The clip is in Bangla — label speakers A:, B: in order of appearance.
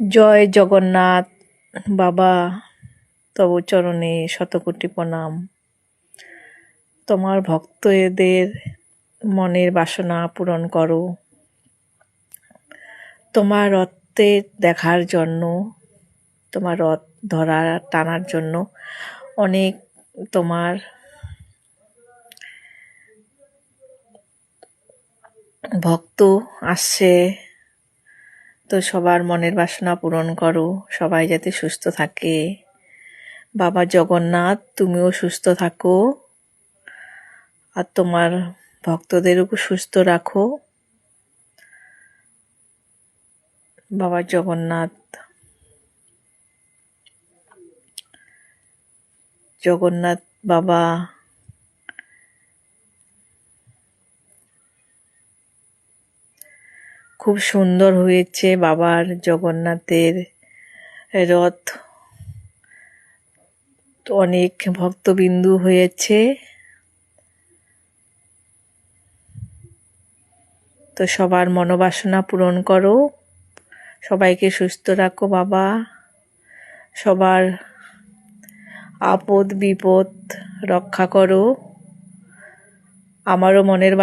A: জয় জগন্নাথ। বাবা, তব চরণে শতকোটি প্রণাম। তোমার ভক্তদের মনের বাসনা পূরণ করো। তোমার রথে দেখার জন্য, তোমার রথ ধরার টানার জন্য অনেক তোমার ভক্ত আসছে। তো সবার মনের বাসনা পূরণ করো, সবাই যাতে সুস্থ থাকে। বাবা জগন্নাথ, তুমিও সুস্থ থাকো আর তোমার ভক্তদেরও সুস্থ রাখো। বাবা জগন্নাথ, জগন্নাথ বাবা, খুব সুন্দর হয়েছে বাবার জগন্নাথের রথ। অনেক ভক্তবিন্দু হয়েছে। তো সবার মনোবাসনা পূরণ করো, সবাইকে সুস্থ রাখো বাবা। সবার আপদ বিপদ রক্ষা করো। আমারও মনের